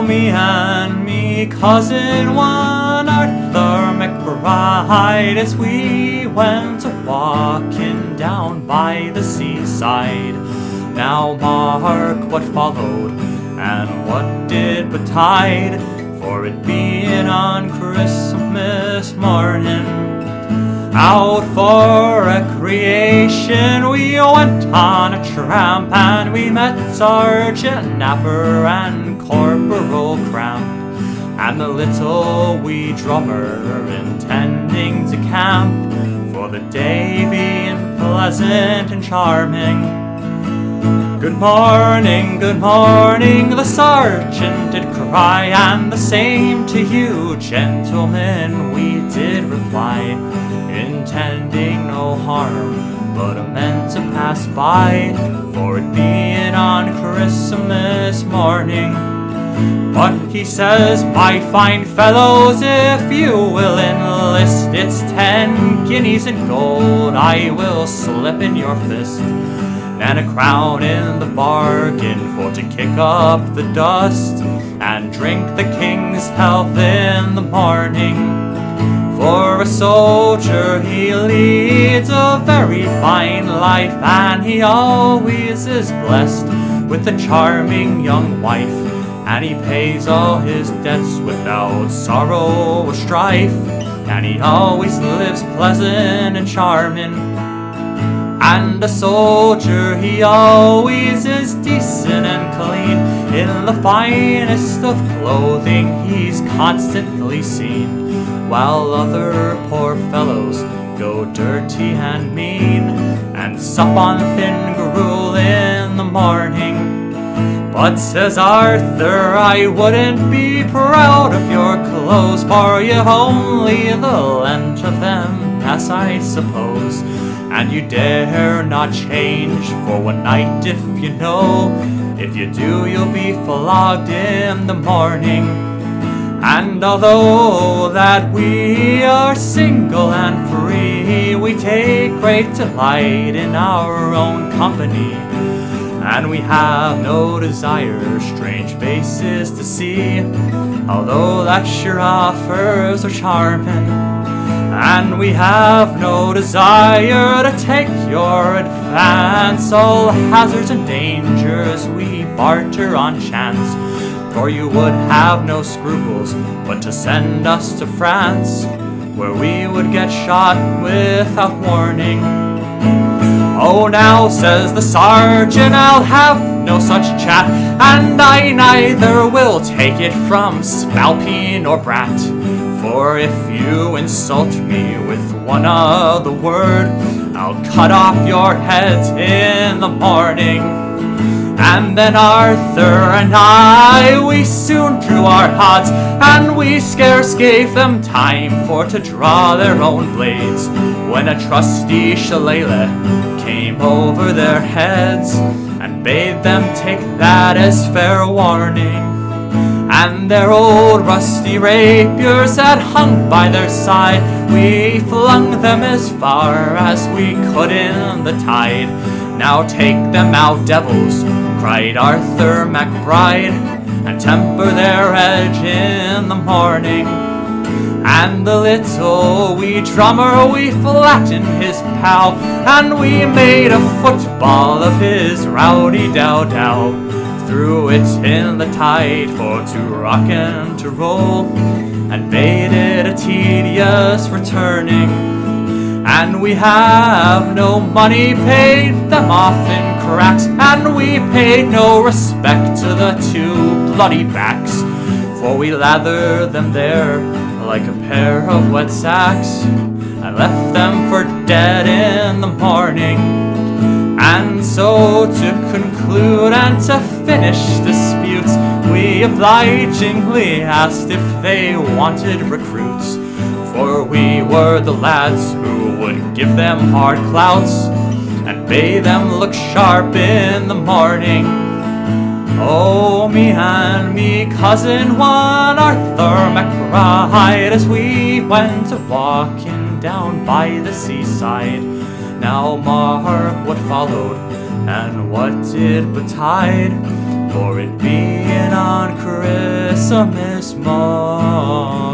me and me cousin one Arthur McBride, as we went a-walking down by the seaside. Now mark what followed and what did betide, for it being on Christmas morning. Out for recreation we went on a tramp, and we met Sergeant Napper and Corporal Cramp, and the little wee drummer intending to camp, for the day being pleasant and charming. Good morning, the sergeant did cry, and the same to you, gentlemen, we did reply, intending no harm, but meant to pass by, for it being on Christmas morning. But he says, my fine fellows, if you will enlist, it's 10 guineas in gold I will slip in your fist, and a crown in the bargain for to kick up the dust and drink the king's health in the morning. For a soldier he leads a very fine life, and he always is blessed with a charming young wife, and he pays all his debts without sorrow or strife, and he always lives pleasant and charming. And a soldier he always is decent and clean, in the finest of clothing he's constantly seen, while other poor fellows go dirty and mean, and sup on thin gruel in the morning. But says Arthur, I wouldn't be proud of your clothes, for you've only the length of them, as I suppose, and you dare not change for one night if you know, if you do you'll be flogged in the morning. And although that we are single and free, we take great delight in our own company, and we have no desire strange faces to see, although that your offers are charming. And we have no desire to take your advance, all hazards and dangers we barter on chance, for you would have no scruples but to send us to France, where we would get shot without warning. Oh, now, says the sergeant, I'll have no such chat, and I neither will take it from spalpeen or brat, for if you insult me with one other word, I'll cut off your heads in the morning. And then Arthur and I, we soon drew our odds, and we scarce gave them time for to draw their own blades, when a trusty shillelagh came over their heads, and bade them take that as fair warning. And their old rusty rapiers that hung by their side, we flung them as far as we could in the tide. Now take them out, devils, cried Arthur McBride, and temper their edge in the morning. And the little wee drummer we flattened his pow, and we made a football of his rowdy dow-dow. Threw it in the tide for to rock and to roll, and bade it a tedious returning. And we have no money, paid them off in cracks, and we paid no respect to the two bloody backs, for we lathered them there like a pair of wet sacks, and left them for dead in the morning. And so to conclude and to finish disputes, we obligingly asked if they wanted recruits, for we were the lads who would give them hard clouts, and bade them look sharp in the morning. Oh, me and me cousin one Arthur McBride, as we went a-walking down by the seaside. Now mark what followed and what did betide, for it being singing on Christmas morn.